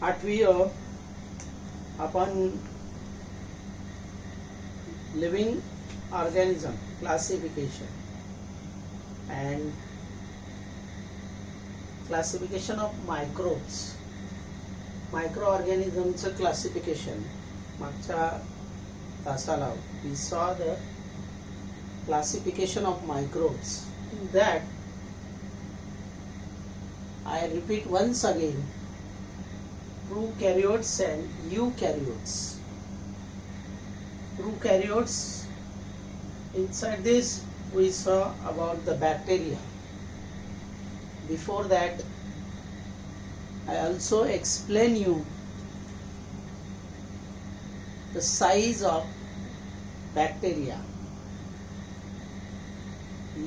आठवी आपण living organism classification and classification of microbes, microorganisms classification. मागच्या तासाला we saw the classification of microbes. In that I repeat once again, prokaryotes and eukaryotes. Prokaryotes, inside this we saw about the bacteria. Before that I also explain you the size of bacteria,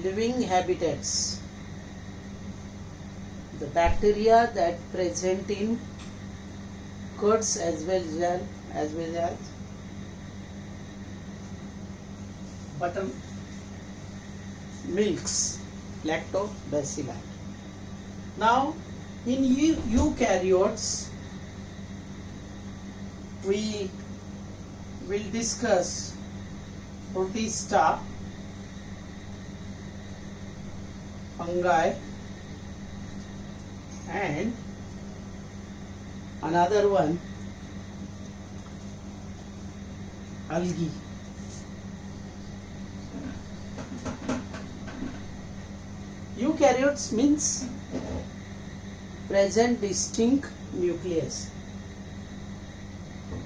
living habitats, the bacteria that present in curds as well as butter milks, lactobacilli. Now in eukaryotes we will discuss protista, fungi and another one algae. Eukaryotes means present distinct nucleus.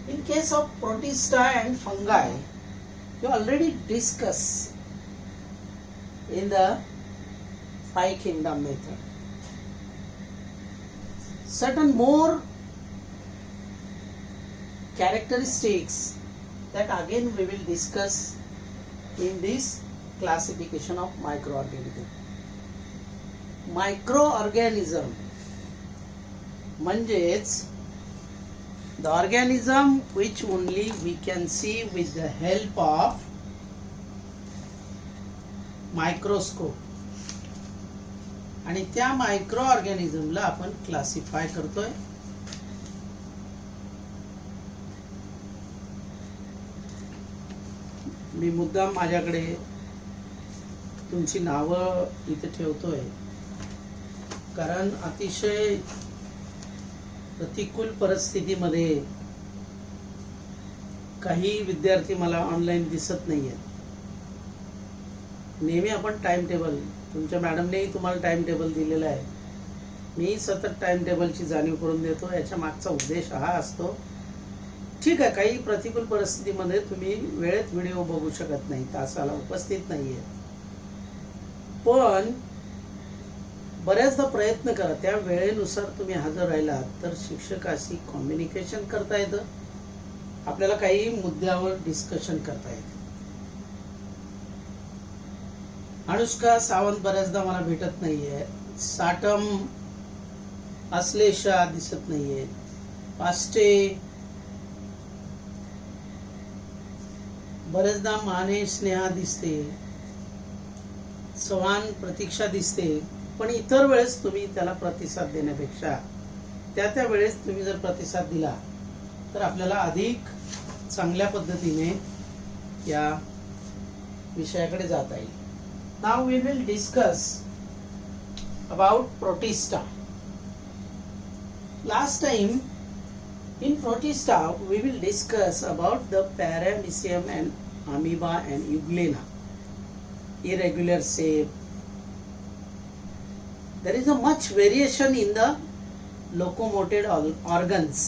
In case of protista and fungi, you already discussed in the 5 kingdom method. Certain more characteristics that again we will discuss in this classification of microorganism. Microorganism म्हणजेच the organism which only we can see with the help of microscope, आणि त्या micro ऑर्गॅनिझमला आपण classify करतोय. मी मुद्दाम माझ्याकडे तुमची नावं इथे ठेवतोय कारण अतिशय प्रतिकूल परिस्थितीमध्ये काही विद्यार्थी मला ऑनलाईन दिसत नाहीयेत. नेहमी आपण टाइम टेबल, तुमच्या मॅडमनेही तुम्हाला टाइम टेबल दिलेला आहे, मी सतत टाइम टेबलची जाणीव करून देतो. याच्या मागचा उद्देश हा असतो, ठीक आहे काही प्रतिकूल परिस्थितीमध्ये तुम्ही वेळेत व्हिडिओ बघू शकत नाही, तासाला उपस्थित नाहीये, पण बऱ्याचदा प्रयत्न करा त्या वेळेनुसार तुम्ही हजर राहिलात तर शिक्षकाशी कम्युनिकेशन करता येतं, आपल्याला काही मुद्द्यावर डिस्कशन करता येतं. अनुष्का सावंत बऱ्याचदा मला भेटत नाहीये, साटम अश्लेषा दिसत नाहीये, पास्टे बऱ्याचदा माने स्नेहा दिसते, सवान प्रतीक्षा दिसते, पण इतर वेळेस तुम्ही त्याला प्रतिसाद देण्यापेक्षा त्या वेळेस तुम्ही जर प्रतिसाद दिला तर आपल्याला अधिक चांगल्या पद्धतीने या विषयाकडे जाता येईल. Now we will discuss about protista. Last time in protista we will discuss about the paramecium and amoeba and euglena, irregular shape. There is a much variation in the locomoted organs.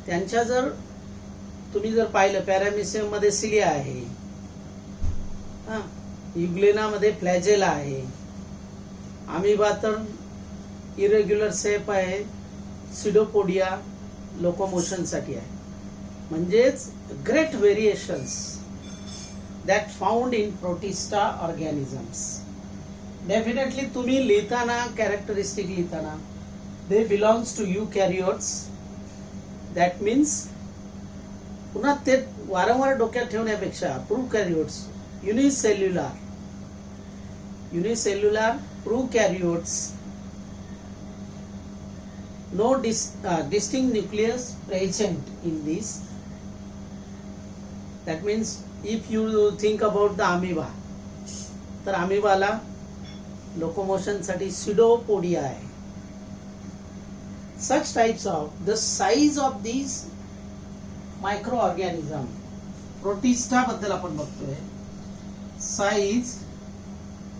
त्यांच्या जर तुम्ही जर पाहिलं पॅरामिसियम मध्ये cilia आहे, युग्लेना मध्ये फ्लॅजेला आहे, amoeba तर इरेग्युलर शेप आहे, सिडोपोडिया लोकोमोशन साठी आहे. म्हणजेच great variations that found in protista organisms. Definitely तुम्ही लिहिताना कॅरेक्टरिस्टिक लिहिताना दे बिलॉंग्स टू यूकॅरियोट्स. दॅट मीन्स पुन्हा ते वारंवार डोक्यात ठेवण्यापेक्षा प्रोकॅरियोट्स, unicellular प्रोकॅरियोट्स no distinct nucleus present in this. That means if you think about the amoeba, तर अमिबाला लोकोमोशन साठी pseudopodia आहे. Such types of the size of these microorganism, protista बद्दल आपण बघतोय, size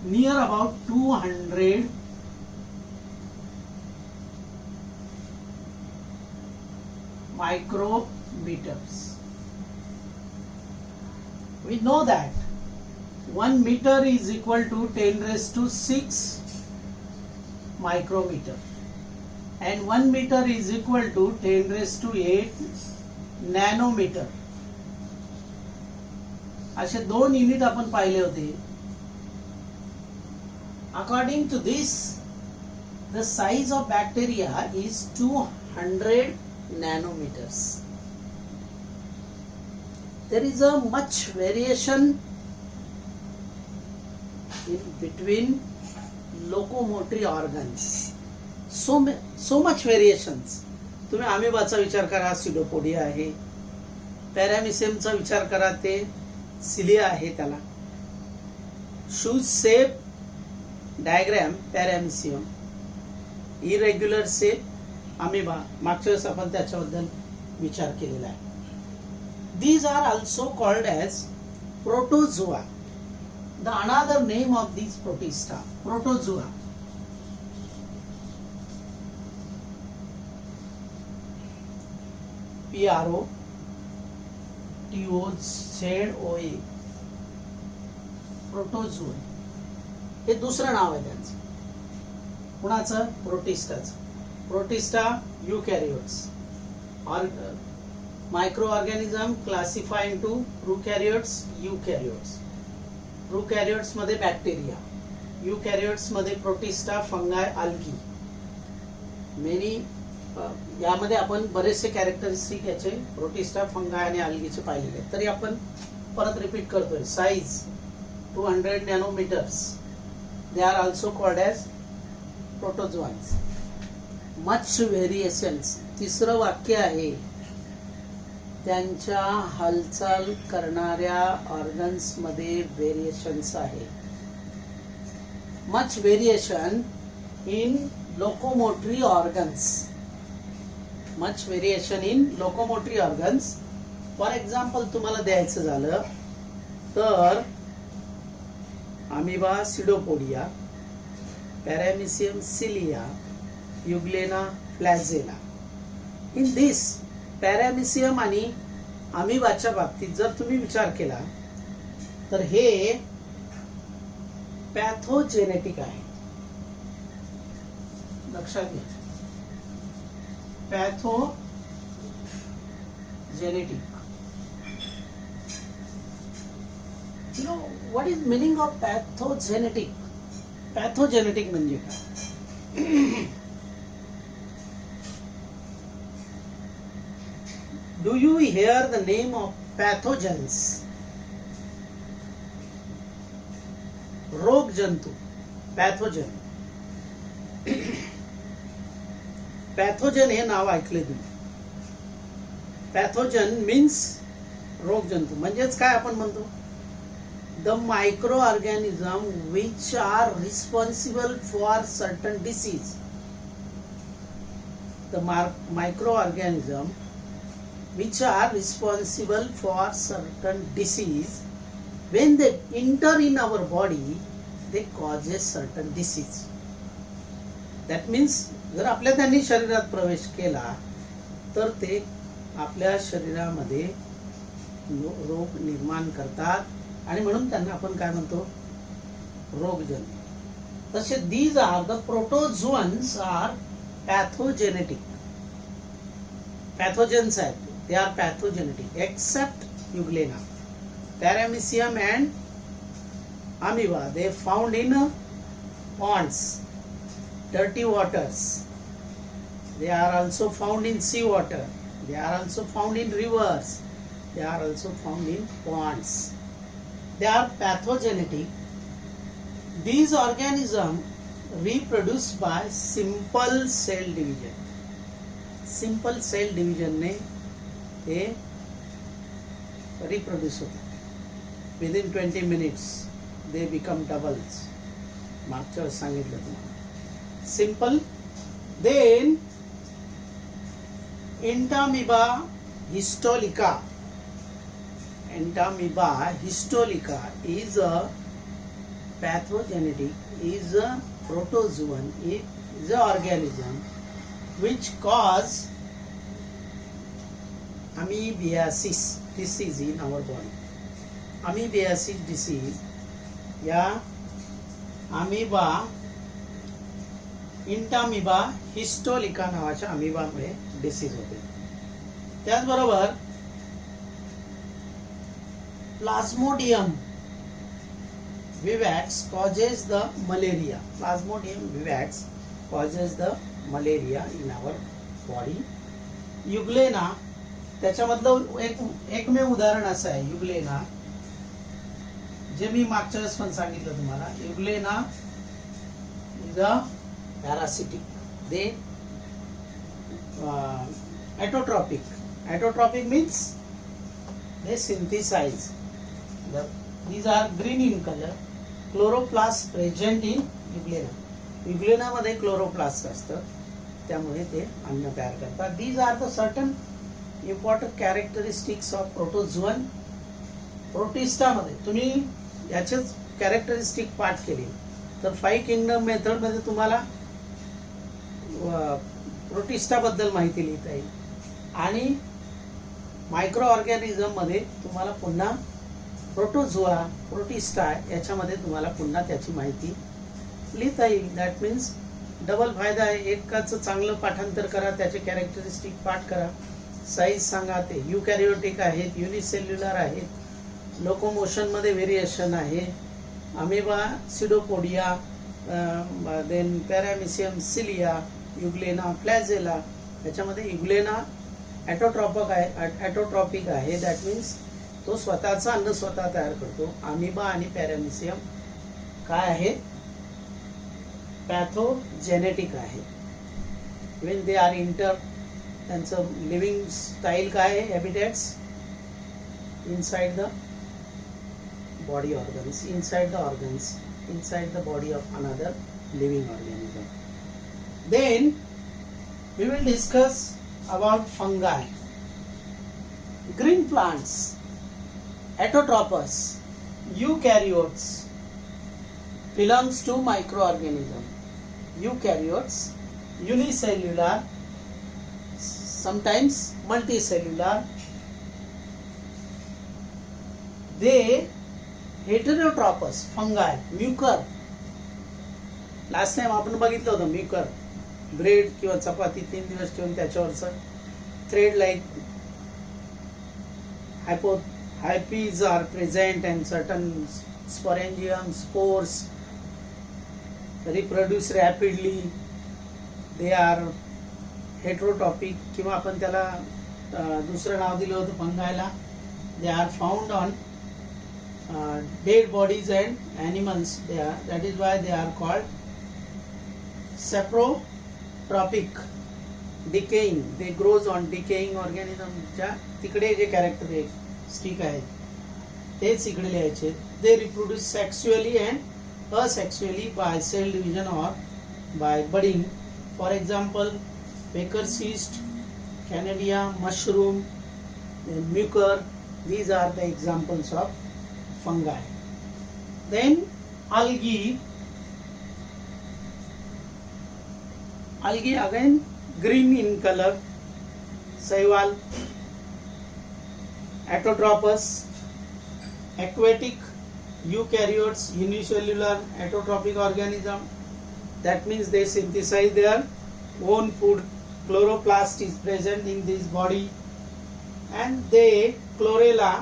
near about 200 micrometers. We know that 1 meter is equal to 10 raised to 6 micrometer and 1 meter is equal to 10 raised to 8 nanometer. असे 2 unit आपण पाहिले होते. According to this, the size of bacteria is 200 nanometers. There is a much variation in between locomotory organs. So much variations. तुम्ही अमिबाचा विचार करा, सिडोपोडिया आहे. पॅरामिसियमचा विचार करा, ते सिलिया आहे त्याला. Shoes shape diagram paramecium, irregular shape amoeba, मागच्या वेळेस आपण त्याच्याबद्दल विचार केलेला आहे. These are also called as protozoa. The another name of these protista, protozoa. PROTOZOA, protozoa. हे दुसरं नाव आहे त्यांचं. कुणाचं? प्रोटिस्टाचं. Protista eukaryotes. Microorganism classify into prokaryotes, eukaryotes. Prokaryotes मध्ये बॅक्टेरिया, युकॅरियोट्स मध्ये प्रोटिस्टा, फंगाय, अल्गी. मेनी यामध्ये आपण बरेचसे कॅरेक्टरिस्टिक याचे प्रोटिस्टा, फंगाय आणि अल्गीचे पाहिलेले आहेत. तरी आपण परत रिपीट करतोय. Size 200 nanometers. They are also called as protozoans. Much variations. तिसरं वाक्य आहे, त्यांच्या हालचाल करणाऱ्या ऑर्गन्स मध्ये व्हेरिएशन्स आहे. Much variation in locomotory organs. Much variation in locomotory organs. For example तुम्हाला द्यायचं झालं तर अमिबा सिडोपोडिया, पॅरामिसियम सिलिया, युग्लेना फ्लॅजेला. इन दिस पॅरामिसियम आणि अमिबाच्या बाबतीत जर तुम्ही विचार केला तर हे पॅथोजेनेटिक आहे. लक्षात घ्या, pathogenetic. You know what is meaning of pathogenetic? Pathogenetic म्हणजे काय? Do you hear the name of pathogens? रोग जंतु, पैथोजन. पॅथोजन हे नाव ऐकले तुम्ही. पॅथोजन मीन्स रोग जंतू. म्हणजेच काय आपण म्हणतो? The micro organism which are responsible for certain disease. The micro organism which are responsible for certain disease. when they enter in our body they causes certain disease. That means जर आपल्या त्यांनी शरीरात प्रवेश केला तर ते आपल्या शरीरामध्ये रोग निर्माण करतात आणि म्हणून त्यांना आपण काय म्हणतो? रोगजन्य. तसे these are the protozoans are pathogenic. pathogens आहेत, they are pathogenic except Euglena, Paramecium and Amoeba. They found in ponds, dirty waters. They are also found in sea water. They are also found in rivers. They are also found in ponds. They are pathogenic. These organisms reproduce by simple cell division. Simple cell डिव्हिजनने हे reproduce होतात. Within 20 minutes they become doubles. मागच्या वेळेस सांगितलं तुम्हाला. Simple. Then entamoeba histolytica. Entamoeba histolytica is a pathogenetic, is a protozoan, is a organism which cause amoebiasis disease in our body. Amoebiasis disease या amoeba इंटामिबा histolytica नावाच्या अमिबामुळे disease होते. त्याचबरोबर Plasmodium vivax causes the malaria. Plasmodium vivax causes the malaria in our body. युग्लेना त्याच्यामधलं एकमेव उदाहरण असं आहे. युग्लेना जे मी मागच्या वेळेस पण सांगितलं तुम्हाला. Euglena is a parasitic. They autotrophic. Autotrophic means they synthesize. These are green in color. Chloroplast present in Euglena. Euglena मध्ये क्लोरोप्लास्ट असतं, त्यामुळे ते अन्न तयार करतात. These are the certain important characteristics of protozoan. Protista मध्ये तुम्ही याचेच कॅरेक्टरिस्टिक पाठ केली तर 5 किंगडम मेथड मध्ये तुम्हाला प्रोटिस्टा बद्दल माहिती लिहिता येईल. आणि मायक्रो ऑर्गॅनिझम मध्ये तुम्हाला पुन्हा प्रोटोझोआ, प्रोटिस्टा याच्यामध्ये तुम्हाला पुन्हा त्याची माहिती लिहिता येईल. दॅट मीन्स डबल फायदा आहे. एकाचं चांगलं पाठांतर करा, त्याचे कॅरेक्टरिस्टिक पाठ करा, साईज सांगा. ते युकॅरियोटिक आहेत, युनिसेल्युलर आहेत, लोकोमोशन मध्ये व्हेरिएशन आहे. Amoeba pseudopodia, then paramecium cilia, euglena, flagella. याच्यामध्ये युग्लेना ॲटोट्रॉपिक आहे. दॅट मीन्स तो स्वतःचा अन्न स्वतः तयार करतो. अमिबा आणि पॅरामिसियम काय आहे? पॅथोजेनेटिक आहे. Even they are inter. त्यांचं लिव्हिंग स्टाईल काय आहे? Habitats inside the body organs, inside the organs, inside the body of another living organism. Then we will discuss about fungi. Green plants, autotrophs, eukaryotes belongs to microorganism. Eukaryotes, unicellular, sometimes multicellular. They heterotrophs, fungi, mucor. Last time आपण बघितलं होतं Mucor. Bread किंवा चपाती 3 दिवस ठेवून त्याच्यावरचं thread like hyphae are present and certain sporangium spores reproduce rapidly. They are heterotrophic किंवा आपण त्याला दुसरं नाव दिलं होतं फंगायला. They are found on dead bodies and animals. They are, that is why they are called saprotrophic. Decaying, they grows on decaying ऑर्गॅनिझमच्या तिकडे जे कॅरेक्टरिस्टिक आहेत तेच इकडे लिहायचे. They reproduce sexually and asexually by cell division or by budding. For example baker cyst, conidia, mushroom, mucor. These are the examples of fungi. Then algae. Algae again green in color. Shaiwal, autotrophs, aquatic, eukaryotes, unicellular, autotrophic organism. That means they synthesize their own food. Chloroplast is present in this body, and they chlorella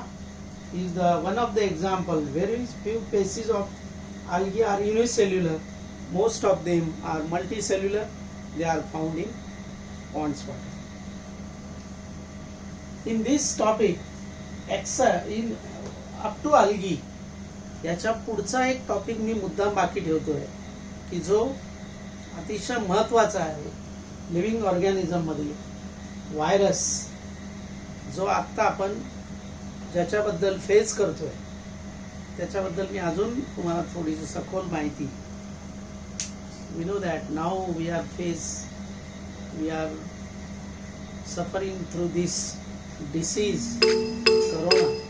is the one of the example. Very few species of algae are unicellular. Most of them are multicellular. They are found in ponds water. In this topic, in up to algae, याच्या पुढचा एक topic मी मुद्दाम बाकी ठेवतोय की जो अतिशय महत्वाचा आहे लिव्हिंग ऑर्गॅनिझम मध्ये. व्हायरस जो आत्ता आपण ज्याच्याबद्दल फेस करतोय त्याच्याबद्दल मी अजून तुम्हाला थोडीशी सखोल माहिती. We know that now we are suffering through this disease, corona.